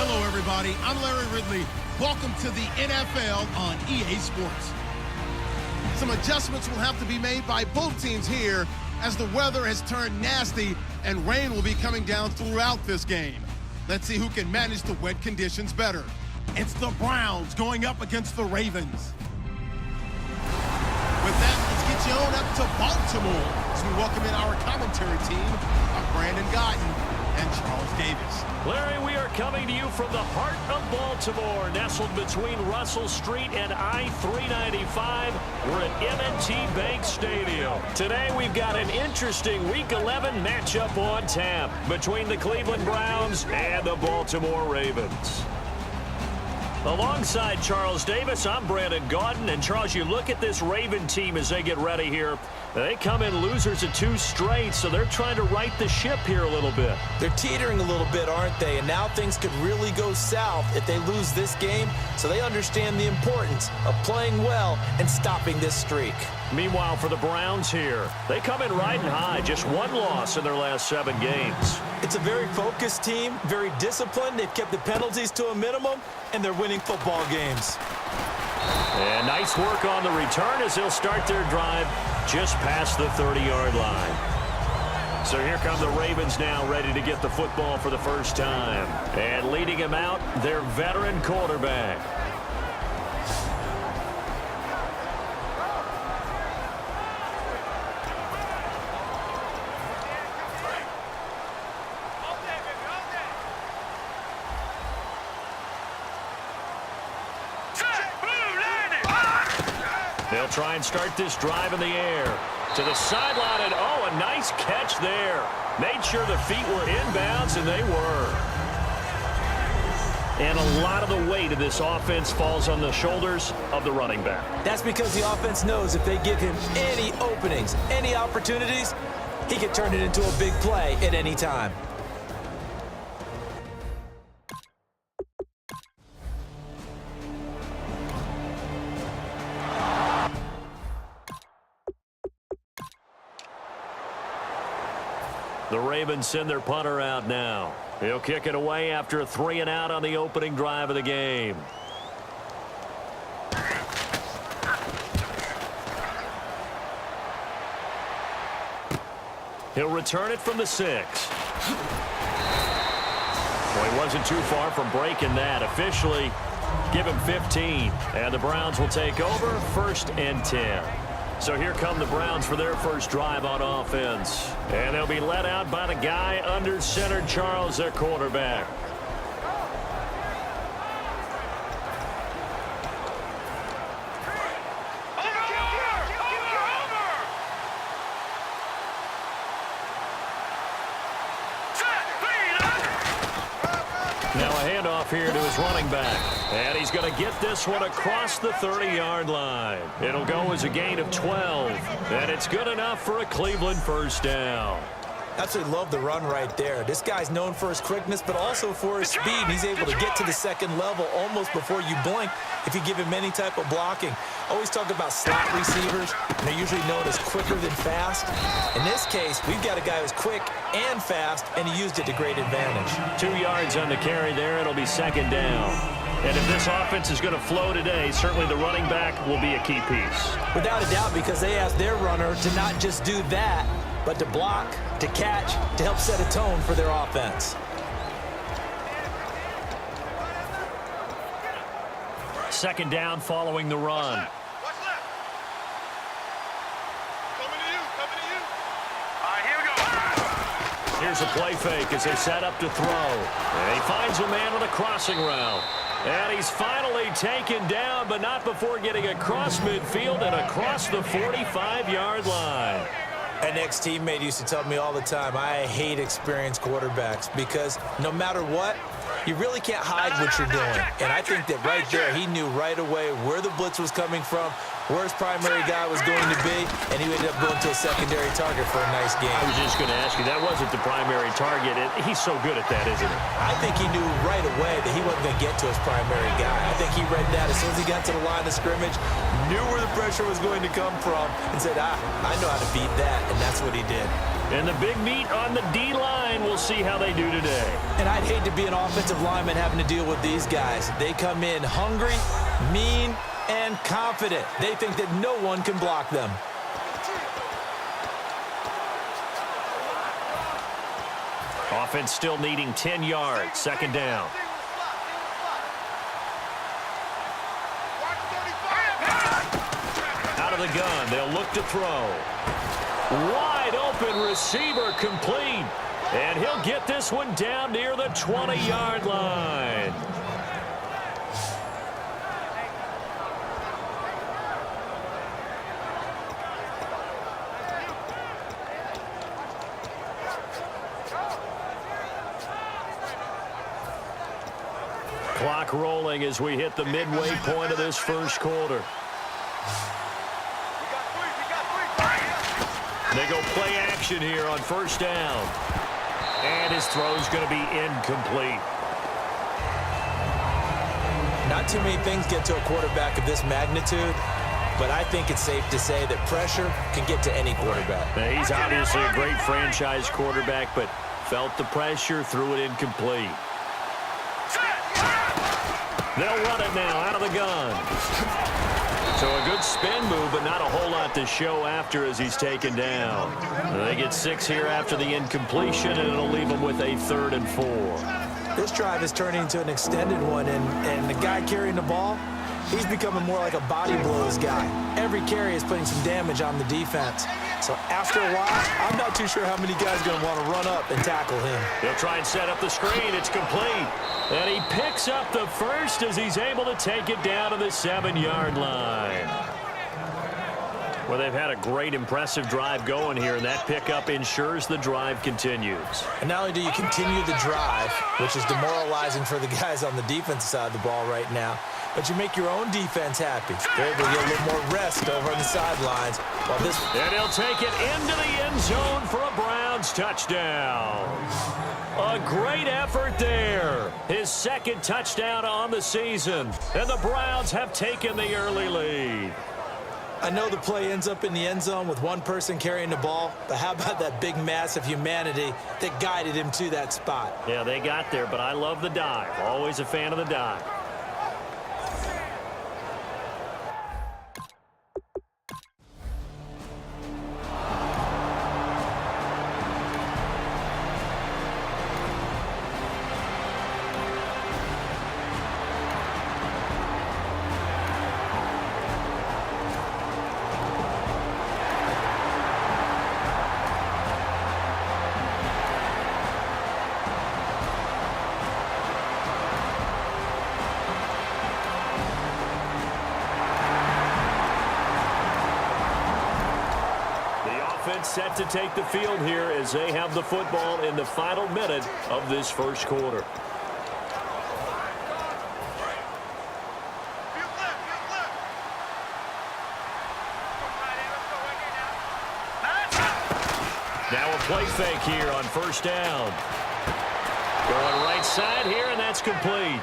Hello, everybody. I'm Larry Ridley. Welcome to the NFL on EA Sports. Some adjustments will have to be made by both teams here as the weather has turned nasty and rain will be coming down throughout this game. Let's see who can manage the wet conditions better. It's the Browns going up against the Ravens. With that, let's get you on up to Baltimore as we welcome in our commentary team of Brandon Guyton and Charles Davis. Larry, we are coming to you from the heart of Baltimore, nestled between Russell Street and I-395. We're at M&T Bank Stadium. Today, we've got an interesting Week 11 matchup on tap between the Cleveland Browns and the Baltimore Ravens. Alongside Charles Davis, I'm Brandon Guyton. And Charles, you look at this Raven team as they get ready here. They come in losers of 2 straight, so they're trying to right the ship here a little bit. They're teetering a little bit, aren't they? And now things could really go south if they lose this game, so they understand the importance of playing well and stopping this streak. Meanwhile, for the Browns here, they come in riding high, just 1 loss in their last 7 games. It's a very focused team, very disciplined. They've kept the penalties to a minimum, and they're winning football games. And nice work on the return as they'll start their drive just past the 30-yard line. So here come the Ravens now, ready to get the football for the first time. And leading him out, their veteran quarterback. They'll try and start this drive in the air. To the sideline, and oh, a nice catch there. Made sure the feet were inbounds, and they were. And a lot of the weight of this offense falls on the shoulders of the running back. That's because the offense knows if they give him any openings, any opportunities, he can turn it into a big play at any time. The Ravens send their punter out now. He'll kick it away after a 3-and-out on the opening drive of the game. He'll return it from the 6. Well, he wasn't too far from breaking that. Officially, give him 15. And the Browns will take over 1st and 10. So here come the Browns for their first drive on offense. And they'll be led out by the guy under center, Charles, their quarterback. Now a handoff here to his running back. And he's going to get this one across the 30-yard line. It'll go as a gain of 12. And it's good enough for a Cleveland first down. Absolutely love the run right there. This guy's known for his quickness, but also for his speed. He's able to get to the second level almost before you blink if you give him any type of blocking. Always talk about slot receivers, and they're usually known as quicker than fast. In this case, we've got a guy who's quick and fast, and he used it to great advantage. 2 yards on the carry there. It'll be 2nd down. And if this offense is going to flow today, certainly the running back will be a key piece. Without a doubt, because they asked their runner to not just do that, but to block, to catch, to help set a tone for their offense. Second down following the run. What's left? Coming to you. All right, here we go. Here's a play fake as they set up to throw. And he finds a man on a crossing route. And he's finally taken down, but not before getting across midfield and across the 45-yard line. An ex-teammate used to tell me all the time, I hate experienced quarterbacks because no matter what, you really can't hide what you're doing. And I think that right there, he knew right away where the blitz was coming from, where his primary guy was going to be, and he ended up going to a secondary target for a nice game. I was just going to ask you, that wasn't the primary target. He's so good at that, isn't he? I think he knew right away that he wasn't going to get to his primary guy. I think he read that as soon as he got to the line of scrimmage, knew where the pressure was going to come from, and said, I know how to beat that, and that's what he did. And the big meat on the D-line, we'll see how they do today. And I'd hate to be an offensive lineman having to deal with these guys. They come in hungry, mean, and confident. They think that no one can block them. Offense still needing 10 yards. Second down. Out of the gun. They'll look to throw. Wide open receiver complete. And he'll get this one down near the 20-yard line. Clock rolling as we hit the midway point of this first quarter. They go play action here on first down. And his throw's going to be incomplete. Not too many things get to a quarterback of this magnitude, but I think it's safe to say that pressure can get to any quarterback. Now, he's obviously a great franchise quarterback, but felt the pressure, threw it incomplete. They'll run it now out of the gun. So a good spin move, but not a whole lot to show after as he's taken down. They get 6 here after the incompletion, and it'll leave them with a 3rd and 4. This drive is turning into an extended one, and the guy carrying the ball, he's becoming more like a body blows guy. Every carry is putting some damage on the defense. So after a while, I'm not too sure how many guys are going to want to run up and tackle him. He'll try and set up the screen. It's complete. And he picks up the first as he's able to take it down to the 7-yard line. Well, they've had a great, impressive drive going here, and that pickup ensures the drive continues. And not only do you continue the drive, which is demoralizing for the guys on the defensive side of the ball right now, but you make your own defense happy. They're able to get a little more rest over on the sidelines. And he'll take it into the end zone for a Browns touchdown. A great effort there. His 2nd touchdown on the season. And the Browns have taken the early lead. I know the play ends up in the end zone with one person carrying the ball, but how about that big mass of humanity that guided him to that spot? Yeah, they got there, but I love the dive. Always a fan of the dive. Set to take the field here as they have the football in the final minute of this first quarter. Now a play fake here on first down. Going right side here, and that's complete.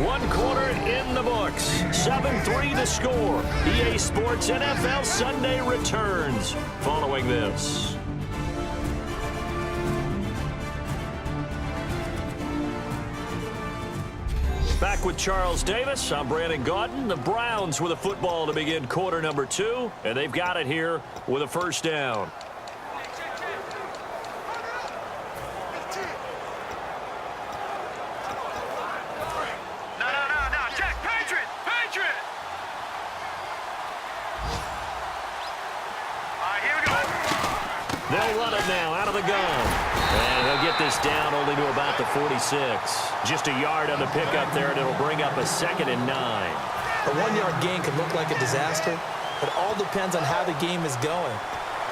1 quarter in the books. 7-3 to score. EA Sports NFL Sunday returns following this. Back with Charles Davis. I'm Brandon Gaudin. The Browns with a football to begin quarter number 2, and they've got it here with a first down. They'll run it now out of the gun. And he'll get this down only to about the 46. Just a yard on the pickup there, and it'll bring up a 2nd and 9. A 1-yard gain can look like a disaster, but it all depends on how the game is going.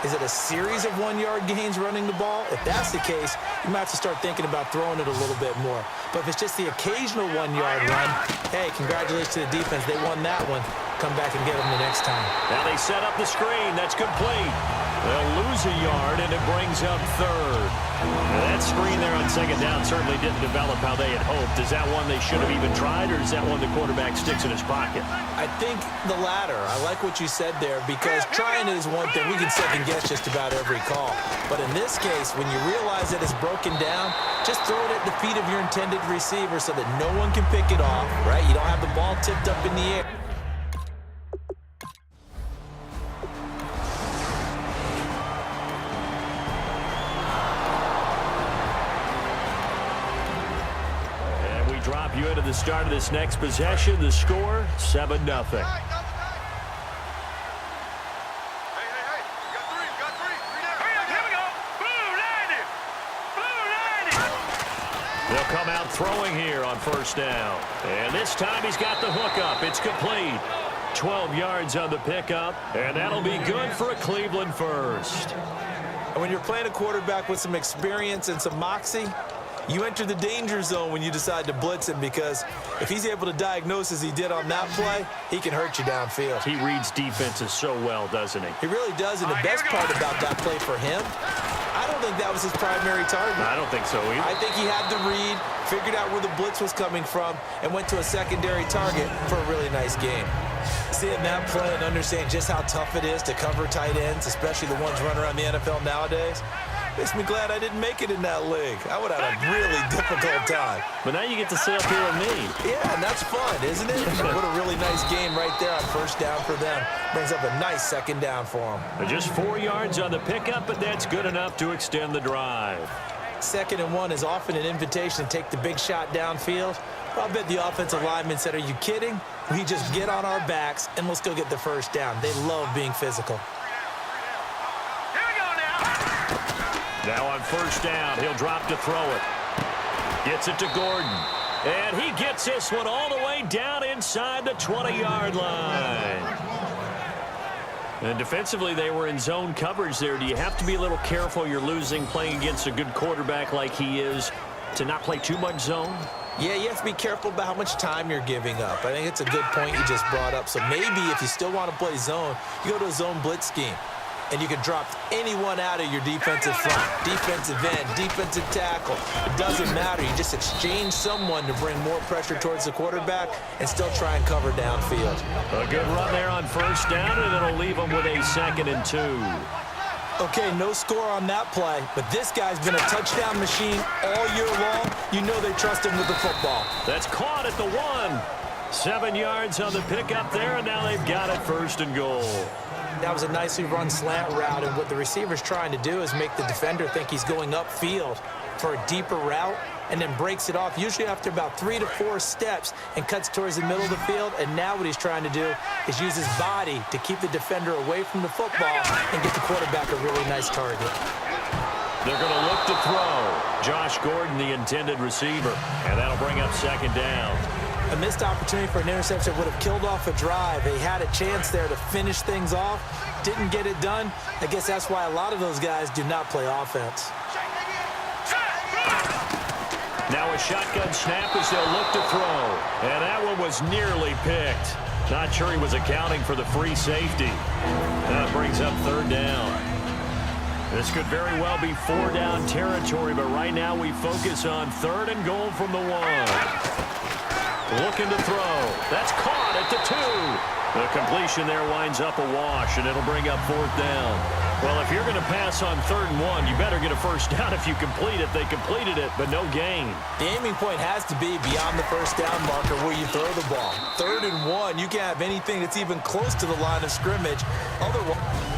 Is it a series of 1-yard gains running the ball? If that's the case, you might have to start thinking about throwing it a little bit more. But if it's just the occasional 1-yard run, hey, congratulations to the defense. They won that one. Come back and get them the next time. Now they set up the screen. That's complete. They'll lose a yard, and it brings up third. Now that screen there on second down certainly didn't develop how they had hoped. Is that one they should have even tried, or is that one the quarterback sticks in his pocket? I think the latter. I like what you said there, because trying it is one thing. We can second-guess just about every call. But in this case, when you realize that it's broken down, just throw it at the feet of your intended receiver so that no one can pick it off, right? You don't have the ball tipped up in the air. Drop you into the start of this next possession. The score, 7-0. Hey, got three. Here we go. Blue 90. They'll come out throwing here on first down. And this time he's got the hook up. It's complete. 12 yards on the pickup. And that'll be good for a Cleveland first. And when you're playing a quarterback with some experience and some moxie, you enter the danger zone when you decide to blitz him, because if he's able to diagnose as he did on that play, he can hurt you downfield. He reads defenses so well, doesn't he? He really does, and the best part about that play for him, I don't think that was his primary target. I don't think so either. I think he had the read, figured out where the blitz was coming from, and went to a secondary target for a really nice game. Seeing that play and understanding just how tough it is to cover tight ends, especially the ones running around the NFL nowadays, makes me glad I didn't make it in that league. I would have had a really difficult time. But now you get to sit up here with me. Yeah, and that's fun, isn't it? What a really nice game right there on first down for them. Brings up a nice second down for them. Just 4 yards on the pickup, but that's good enough to extend the drive. 2nd and 1 is often an invitation to take the big shot downfield. I'll bet the offensive lineman said, are you kidding? We just get on our backs and let's go get the first down. They love being physical. Now on first down, he'll drop to throw it. Gets it to Gordon. And he gets this one all the way down inside the 20-yard line. And defensively, they were in zone coverage there. Do you have to be a little careful? You're losing playing against a good quarterback like he is to not play too much zone? Yeah, you have to be careful about how much time you're giving up. I think it's a good point you just brought up. So maybe if you still want to play zone, you go to a zone blitz scheme. And you can drop anyone out of your defensive front, defensive end, defensive tackle. It doesn't matter. You just exchange someone to bring more pressure towards the quarterback and still try and cover downfield. A good run there on first down, and it'll leave them with a 2nd and 2. Okay, no score on that play, but this guy's been a touchdown machine all year long. You know they trust him with the football. That's caught at the 1. 7 yards on the pickup there, and now they've got it 1st and goal. That was a nicely run slant route, and what the receiver's trying to do is make the defender think he's going upfield for a deeper route, and then breaks it off, usually after about 3 to 4 steps, and cuts towards the middle of the field. And now what he's trying to do is use his body to keep the defender away from the football and get the quarterback a really nice target. They're going to look to throw. Josh Gordon, the intended receiver, and that'll bring up 2nd down. A missed opportunity for an interception would have killed off a drive. They had a chance there to finish things off. Didn't get it done. I guess that's why a lot of those guys do not play offense. Now a shotgun snap as they'll look to throw. And that one was nearly picked. Not sure he was accounting for the free safety. That brings up 3rd down. This could very well be 4-down territory, but right now we focus on 3rd and goal from the 1. Looking to throw. That's caught at the 2. The completion there winds up a wash, and it'll bring up 4th down. Well, if you're going to pass on 3rd and 1, you better get a first down if you complete it. They completed it, but no gain. The aiming point has to be beyond the first down marker where you throw the ball. 3rd and 1, you can't have anything that's even close to the line of scrimmage. Otherwise...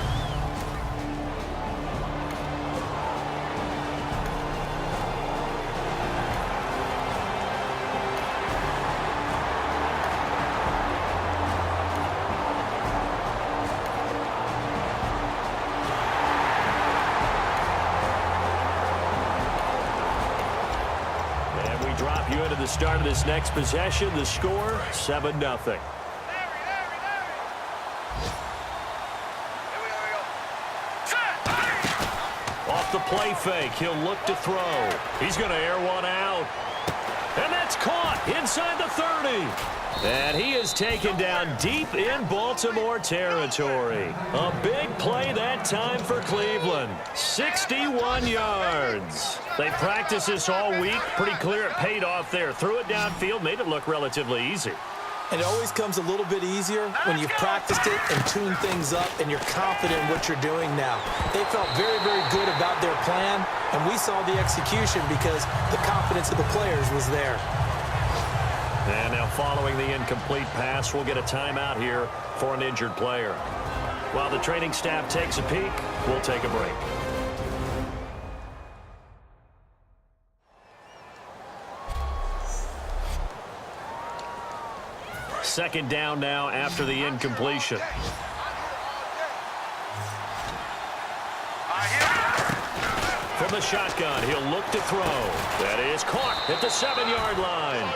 Drop you into the start of this next possession. The score, 7-0. Here we go. Set. off the play fake. He'll look to throw. He's going to air one out. And that's caught inside the 30. And he is taken down deep in Baltimore territory. A big play that time for Cleveland. 61 yards. They practiced this all week. Pretty clear it paid off there. Threw it downfield, made it look relatively easy. And it always comes a little bit easier when you've practiced it and tuned things up and you're confident in what you're doing now. They felt very, very good about their plan, and we saw the execution because the confidence of the players was there. And now following the incomplete pass, we'll get a timeout here for an injured player. While the training staff takes a peek, we'll take a break. Second down now after the incompletion. From the shotgun, he'll look to throw. That is caught at the 7-yard line.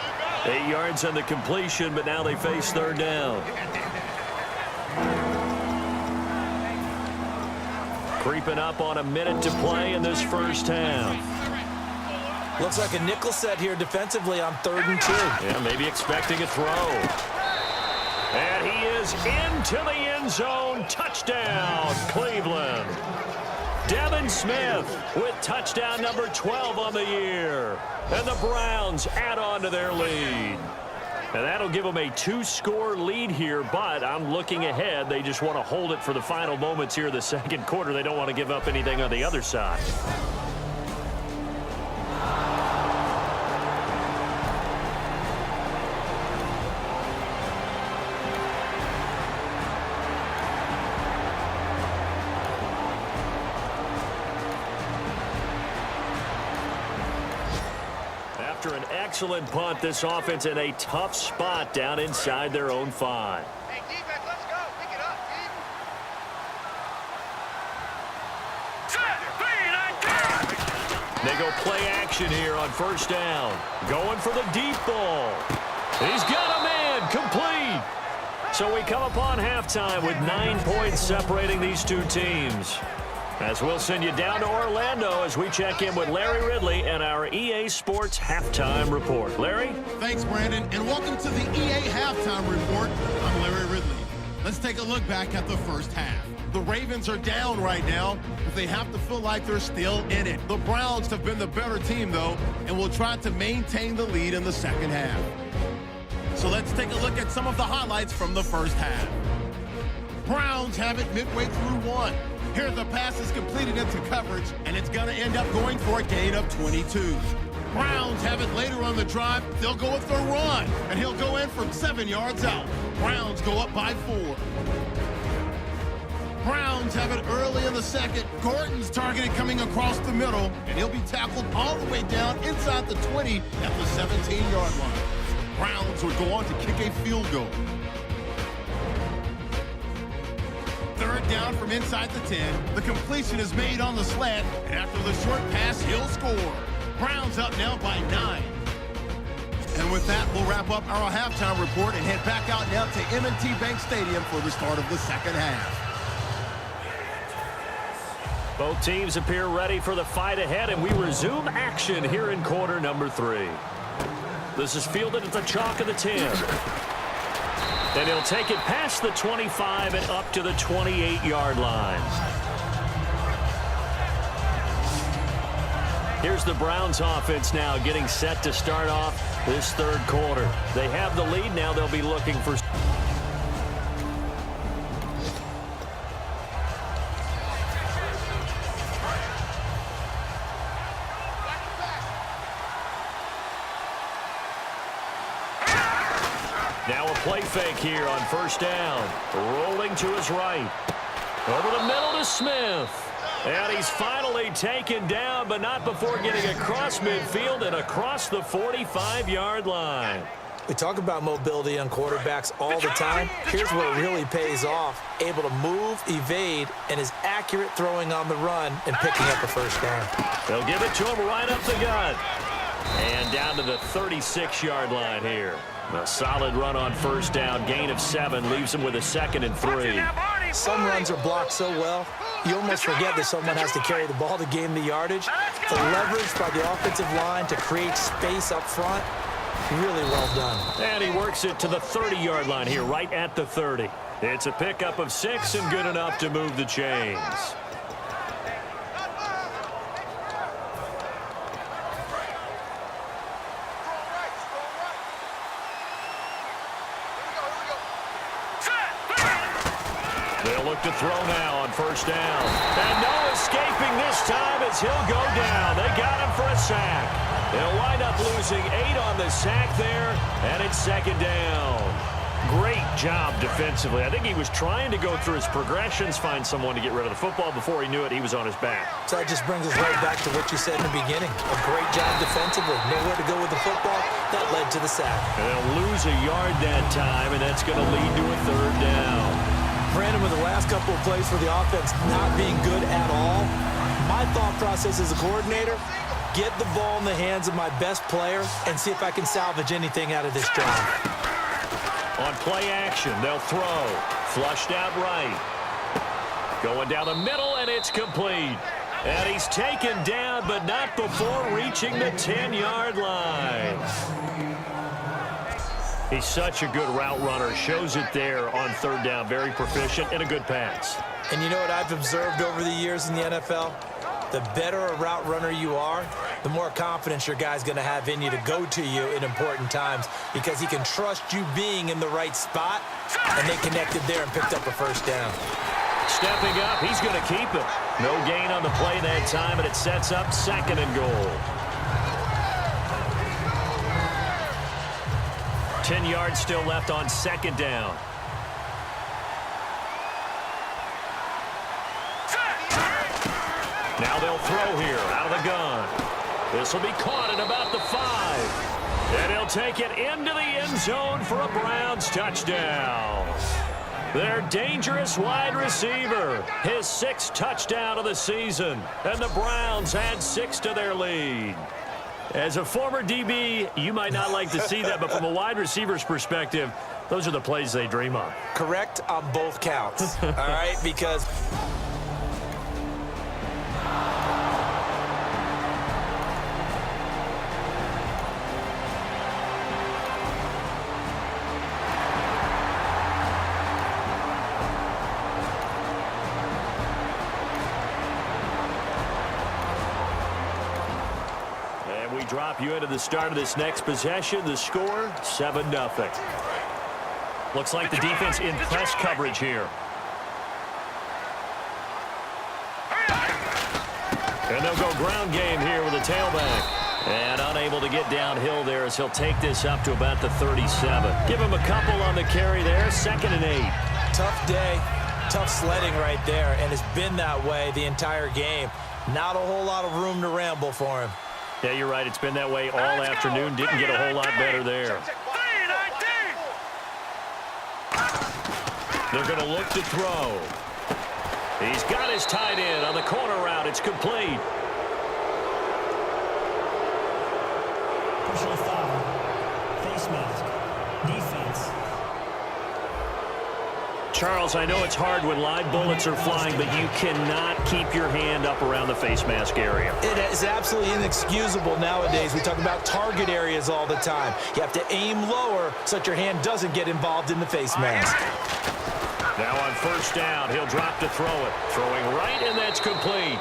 8 yards on the completion, but now they face third down. Creeping up on a minute to play in this first half. Looks like a nickel set here defensively on 3rd and 2. Yeah, maybe expecting a throw. And he is into the end zone. Touchdown, Cleveland. Devin Smith with touchdown number 12 on the year. And the Browns add on to their lead. And that'll give them a 2-score lead here, but I'm looking ahead. They just want to hold it for the final moments here of the second quarter. They don't want to give up anything on the other side. After an excellent punt, this offense in a tough spot down inside their own 5. Hey, defense, let's go. Pick it up, They go play action here on first down. Going for the deep ball. He's got a man, complete. So we come upon halftime with 9 points separating these two teams. As we'll send you down to Orlando as we check in with Larry Ridley and our EA Sports Halftime Report. Larry? Thanks, Brandon, and welcome to the EA Halftime Report. I'm Larry Ridley. Let's take a look back at the first half. The Ravens are down right now, but they have to feel like they're still in it. The Browns have been the better team, though, and will try to maintain the lead in the second half. So let's take a look at some of the highlights from the first half. Browns have it midway through one. Here the pass is completed into coverage, and it's going to end up going for a gain of 22. Browns have it later on the drive. They'll go with their run, and he'll go in from 7 yards out. Browns go up by 4. Browns have it early in the second. Gordon's targeted coming across the middle, and he'll be tackled all the way down inside the 20 at the 17-yard line. Browns would go on to kick a field goal. Third down from inside the 10. The completion is made on the slant, and after the short pass, he'll score. Browns up now by 9. And with that, we'll wrap up our halftime report and head back out now to M&T Bank Stadium for the start of the second half. Both teams appear ready for the fight ahead, and we resume action here in quarter number 3. This is fielded at the chalk of the 10. And he'll take it past the 25 and up to the 28-yard line. Here's the Browns offense now getting set to start off this third quarter. They have the lead now. They'll be looking for... Now a play fake here on first down. Rolling to his right. Over the middle to Smith. And he's finally taken down, but not before getting across midfield and across the 45-yard line. We talk about mobility on quarterbacks all the time. Here's what really pays off. Able to move, evade, and is accurate throwing on the run and picking up a first down. They'll give it to him right up the gut. And down to the 36-yard line here. A solid run on first down. Gain of 7 leaves him with a 2nd and 3. Some runs are blocked so well, you almost forget that someone has to carry the ball to gain the yardage. The leverage by the offensive line to create space up front, really well done. And he works it to the 30-yard line here, right at the 30. It's a pickup of 6 and good enough to move the chains. They'll look to throw now on first down. And no escaping this time as he'll go down. They got him for a sack. They'll wind up losing 8 on the sack there, and it's second down. Great job defensively. I think he was trying to go through his progressions, find someone to get rid of the football. Before he knew it, he was on his back. So that just brings us right back to what you said in the beginning. A great job defensively. Nowhere to go with the football. That led to the sack. And they'll lose a yard that time, and that's going to lead to a third down. Brandon, with the last couple of plays for the offense not being good at all, my thought process as a coordinator, get the ball in the hands of my best player and see if I can salvage anything out of this drive. On play action, they'll throw. Flushed out right. Going down the middle, and it's complete. And he's taken down, but not before reaching the 10-yard line. He's such a good route runner. Shows it there on third down. Very proficient and a good pass. And you know what I've observed over the years in the NFL? The better a route runner you are, the more confidence your guy's going to have in you to go to you in important times because he can trust you being in the right spot, and they connected there and picked up a first down. Stepping up, he's going to keep it. No gain on the play that time, and it sets up second and goal. 10 yards still left on second down. Now they'll throw here out of the gun. This will be caught at about the 5. And he'll take it into the end zone for a Browns touchdown. Their dangerous wide receiver, his 6th touchdown of the season. And the Browns add 6 to their lead. As a former DB, you might not like to see that, but from a wide receiver's perspective, those are the plays they dream of. Correct on both counts, all right, because... Drop you into the start of this next possession. The score, 7-0. Looks like the defense in press coverage here. And they'll go ground game here with a tailback. And unable to get downhill there as he'll take this up to about the 37. Give him a couple on the carry there, 2nd and 8. Tough day, tough sledding right there, and it's been that way the entire game. Not a whole lot of room to ramble for him. Yeah, you're right. It's been that way all afternoon. Didn't get a whole lot better there. They're going to look to throw. He's got his tight end on the corner route. It's complete. Personal foul. Face mask. Defense. Charles, I know it's hard when live bullets are flying, but you cannot keep your hand up around the face mask area. It is absolutely inexcusable nowadays. We talk about target areas all the time. You have to aim lower so that your hand doesn't get involved in the face mask. Now on first down, he'll drop to throw it. Throwing right, and that's complete.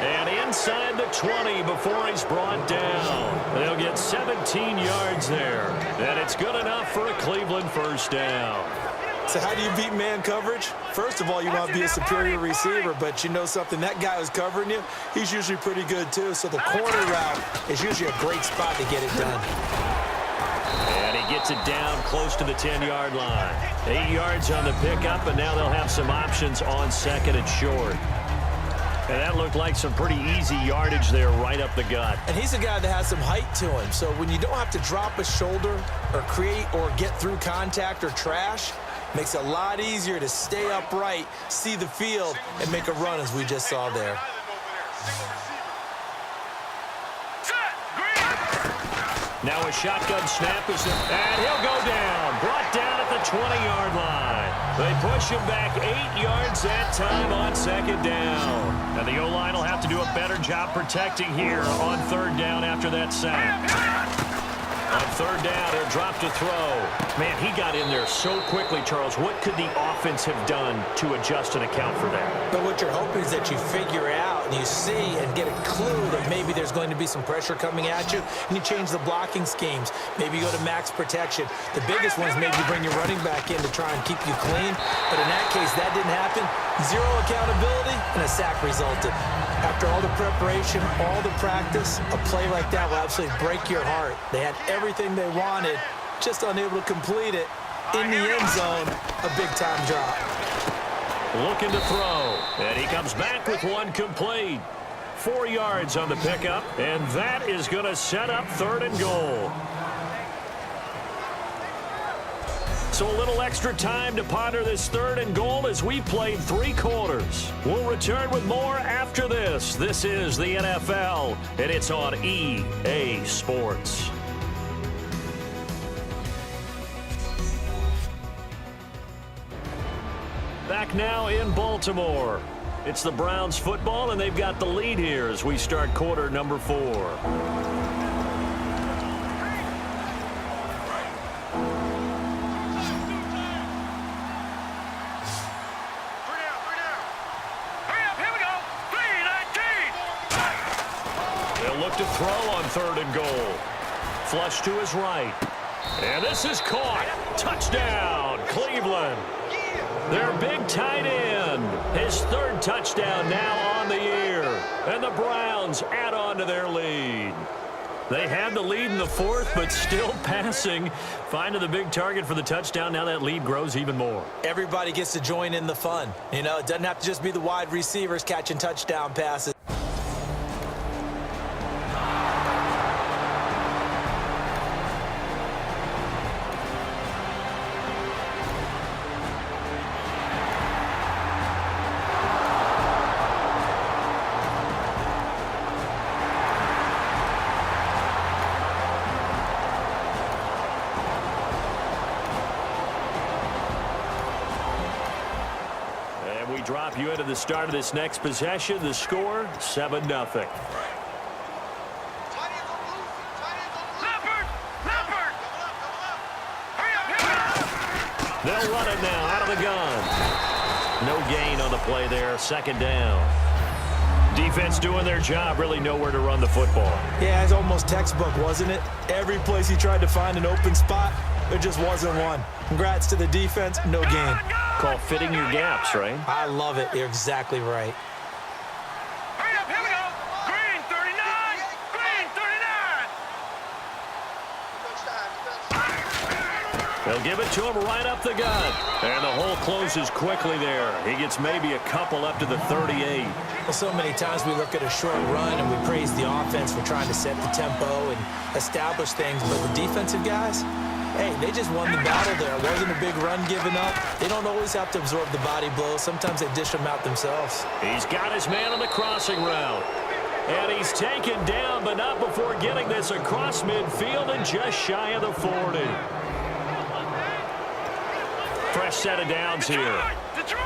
And inside the 20 before he's brought down. They'll get 17 yards there. And it's good enough for a Cleveland first down. So how do you beat man coverage? First of all, you want to be a superior receiver, but you know something, that guy who's covering you, he's usually pretty good too. So the corner route is usually a great spot to get it done. And he gets it down close to the 10-yard line. 8 yards on the pickup, and now they'll have some options on second and short. And that looked like some pretty easy yardage there right up the gut. And he's a guy that has some height to him. So when you don't have to drop a shoulder or create or get through contact or trash, makes it a lot easier to stay upright, see the field, and make a run as we just saw there. Now a shotgun snap is and he'll go down. Brought down at the the 20-yard line. They push him back 8 yards that time on second down. And the O-line will have to do a better job protecting here on third down after that sack. On third down, he'll drop to throw. Man, he got in there so quickly, Charles. What could the offense have done to adjust and account for that? But what you're hoping is that you figure out and you see and get a clue that maybe there's going to be some pressure coming at you, and you change the blocking schemes. Maybe you go to max protection. The biggest one is maybe you bring your running back in to try and keep you clean. But in that case, that didn't happen. Zero accountability, and a sack resulted. After all the preparation, all the practice, a play like that will absolutely break your heart. They had everything they wanted, just unable to complete it. In the end zone, a big-time drop. Looking to throw, and he comes back with one complete. 4 yards on the pickup, and that is going to set up third and goal. So a little extra time to ponder this third and goal as we played 3 quarters. We'll return with more after this. This is the NFL, and it's on EA Sports. Back now in Baltimore. It's the Browns football, and they've got the lead here as we start quarter number 4. To throw on third and goal. Flush to his right. And this is caught. Touchdown, Cleveland. Their big tight end. His 3rd touchdown now on the year. And the Browns add on to their lead. They had the lead in the 4th, but still passing. Finding the big target for the touchdown. Now that lead grows even more. Everybody gets to join in the fun. You know, it doesn't have to just be the wide receivers catching touchdown passes. Drop you into the start of this next possession. The score, 7-0. They'll run it now out of the gun. No gain on the play there. 2nd down. Defense doing their job. Really nowhere to run the football. Yeah, it's almost textbook, wasn't it? Every place he tried to find an open spot, there just wasn't one. Congrats to the defense. No gain. Called fitting your gaps, right? I love it. You're exactly right. Hurry up, here we go. Green 39. Green 39. They'll give it to him right up the gut. And the hole closes quickly there. He gets maybe a couple up to the 38. Well, so many times we look at a short run and we praise the offense for trying to set the tempo and establish things. But the defensive guys, hey, they just won the battle there. It wasn't a big run given up. They don't always have to absorb the body blows. Sometimes they dish them out themselves. He's got his man on the crossing route. And he's taken down, but not before getting this across midfield and just shy of the 40. Fresh set of downs here. Detroit!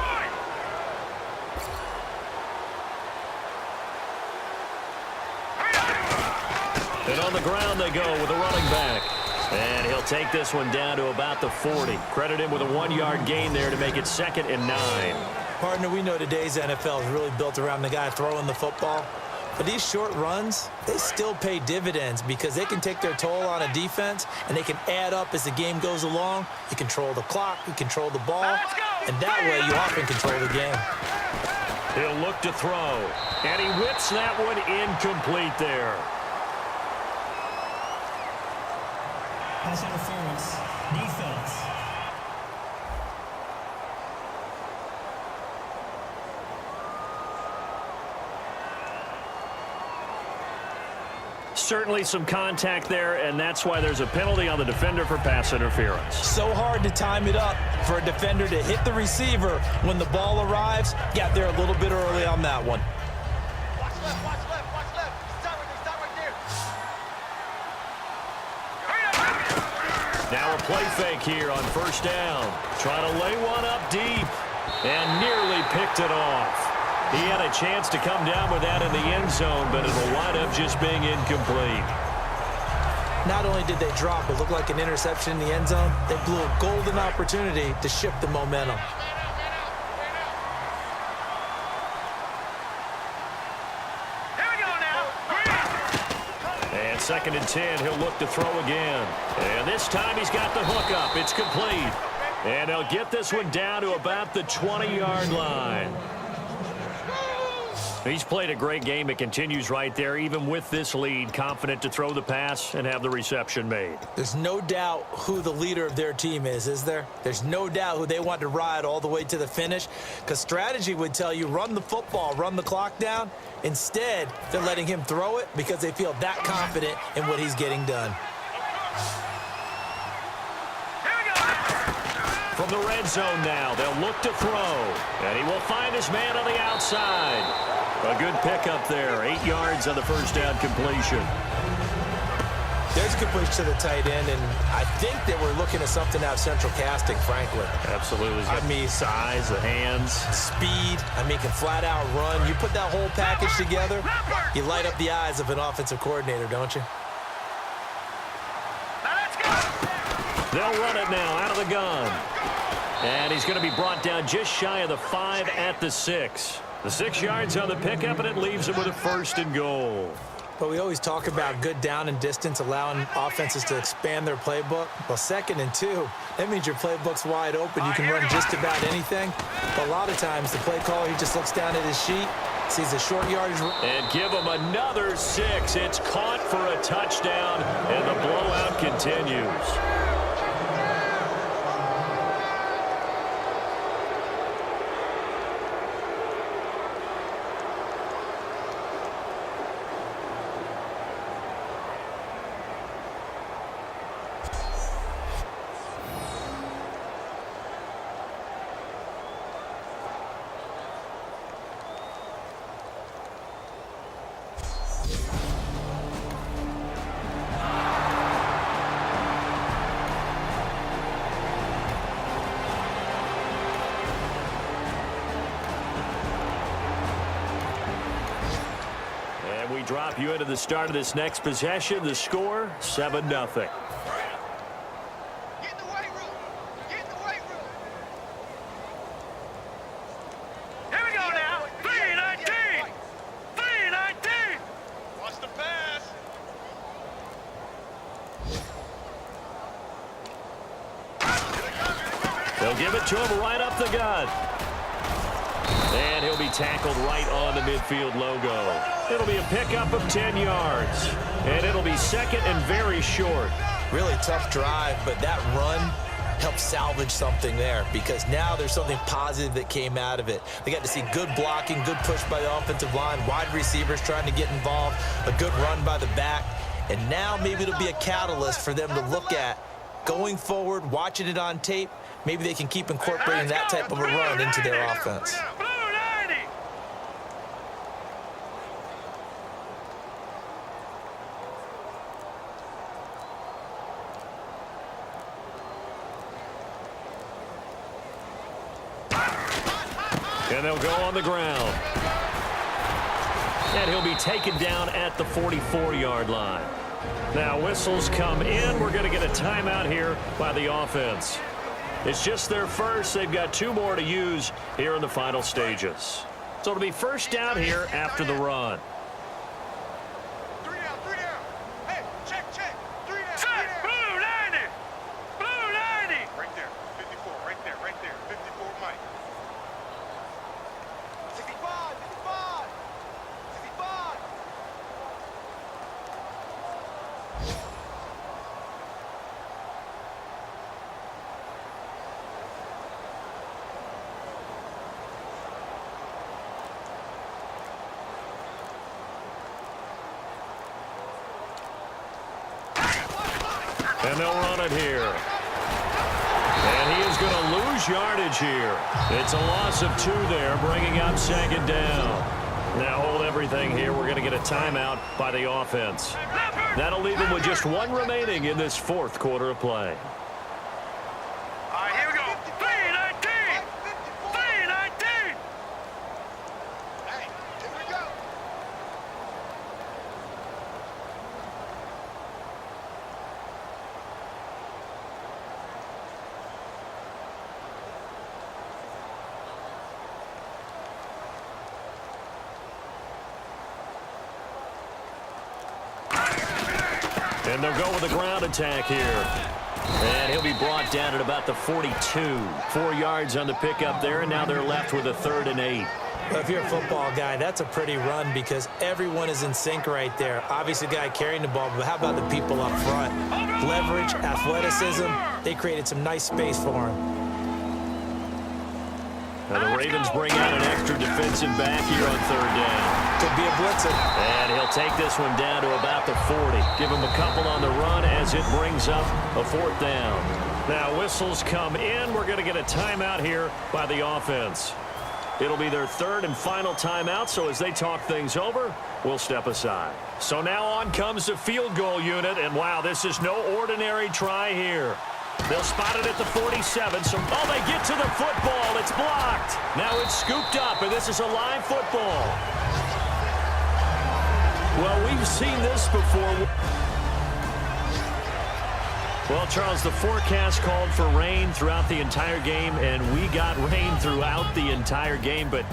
And on the ground they go with a running back. And he'll take this one down to about the 40. Credit him with a 1-yard gain there to make it 2nd and 9. Partner, we know today's NFL is really built around the guy throwing the football. But these short runs, they still pay dividends because they can take their toll on a defense and they can add up as the game goes along. You control the clock, you control the ball, and that way you often control the game. He'll look to throw, and he whips that one incomplete there. Pass interference. Defense. Certainly some contact there, and that's why there's a penalty on the defender for pass interference. So hard to time it up for a defender to hit the receiver when the ball arrives. Got there a little bit early on that one. Watch left, watch left, watch left. Stop right there, stop right there. Now a play fake here on first down. Trying to lay one up deep and nearly picked it off. He had a chance to come down with that in the end zone, but it'll wind up just being incomplete. Not only did they drop what looked like an interception in the end zone, they blew a golden opportunity to shift the momentum. Here we go now. And 2nd and 10, he'll look to throw again. And this time he's got the hook up. It's complete. And he'll get this one down to about the 20-yard line. He's played a great game. It continues right there, even with this lead, confident to throw the pass and have the reception made. There's no doubt who the leader of their team is there? There's no doubt who they want to ride all the way to the finish, because strategy would tell you run the football, run the clock down. Instead, they're letting him throw it because they feel that confident in what he's getting done. From the red zone now, they'll look to throw, and he will find his man on the outside. A good pickup there, 8 yards on the first down completion. There's a good push to the tight end, and I think that we're looking at something out of central casting, frankly. Absolutely. I mean, size, the hands. Speed. I mean, can flat out run. You put that whole package together, you light up the eyes of an offensive coordinator, don't you? Now let's go. They'll run it now out of the gun. And he's going to be brought down just shy of the 5 at the 6. The 6 yards on the pickup, and it leaves him with a 1st and goal. But we always talk about good down and distance, allowing offenses to expand their playbook. Well, 2nd and 2, that means your playbook's wide open. You can run just about anything. But a lot of times, the play caller, he just looks down at his sheet, sees a short yardage. And give him another 6. It's caught for a touchdown, and the blowout continues. We drop you into the start of this next possession. The score, 7-0. Get in the weight room. Get in the weight room. Here we go now. 3-19. 3-19. Watch the pass. They'll give it to him right up the gut. And he'll be tackled right on the midfield logo. It'll be a pickup of 10 yards. And it'll be 2nd and very short. Really tough drive, but that run helped salvage something there, because now there's something positive that came out of it. They got to see good blocking, good push by the offensive line, wide receivers trying to get involved, a good run by the back. And now maybe it'll be a catalyst for them to look at going forward, watching it on tape. Maybe they can keep incorporating that type of a run into their offense. And they'll go on the ground. And he'll be taken down at the 44-yard line. Now whistles come in. We're going to get a timeout here by the offense. It's just their first. They've got 2 more to use here in the final stages. So it'll be first down here after the run. 3 down, 3 down. Hey, check. 3 down. Set. Blue 90. Blue 90. Right there. 54. Right there. 54, Mike. 65. 65. 65. And they'll run it here. And he is going to lose yardage here. It's a loss of 2 there, bringing up 2nd down. Now hold everything here. We're going to get a timeout by the offense. That'll leave them with just 1 remaining in this 4th quarter of play. And they'll go with a ground attack here. And he'll be brought down at about the 42. 4 yards on the pickup there, and now they're left with a 3rd and 8. Well, if you're a football guy, that's a pretty run because everyone is in sync right there. Obviously, the guy carrying the ball, but how about the people up front? Leverage, athleticism, they created some nice space for him. Now the Ravens bring out an extra defensive back here on 3rd down. Could be a blitzer. And he'll take this one down to about the 40. Give him a couple on the run as it brings up a 4th down. Now whistles come in. We're going to get a timeout here by the offense. It'll be their 3rd and final timeout, so as they talk things over, we'll step aside. So now on comes the field goal unit, and wow, this is no ordinary try here. They'll spot it at the 47, so they get to the football. It's blocked. Now it's scooped up, and this is a live football. Well, we've seen this before. Well, Charles, the forecast called for rain throughout the entire game, and we got rain throughout the entire game. But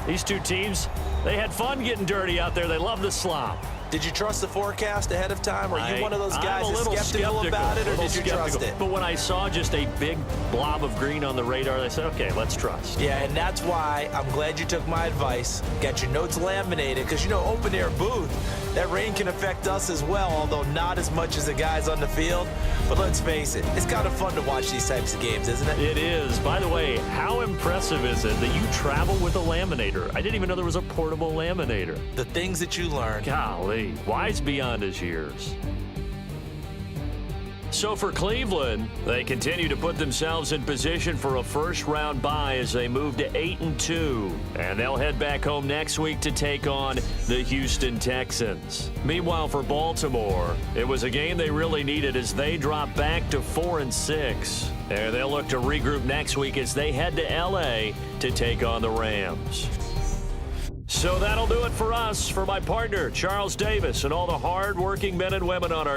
these two teams, they had fun getting dirty out there. They love the slop. Did you trust the forecast ahead of time? Are you one of those guys that's skeptical about it, or did you trust it? But when I saw just a big blob of green on the radar, I said, okay, let's trust. Yeah, and that's why I'm glad you took my advice. Got your notes laminated, because, you know, open-air booth, that rain can affect us as well, although not as much as the guys on the field. But let's face it, it's kind of fun to watch these types of games, isn't it? It is. By the way, how impressive is it that you travel with a laminator? I didn't even know there was a portable laminator. The things that you learn. Golly, wise beyond his years. So for Cleveland, they continue to put themselves in position for a first-round bye as they move to 8-2. And they'll head back home next week to take on the Houston Texans. Meanwhile, for Baltimore, it was a game they really needed as they drop back to 4-6. And they'll look to regroup next week as they head to L.A. to take on the Rams. So that'll do it for us. For my partner, Charles Davis, and all the hard-working men and women on our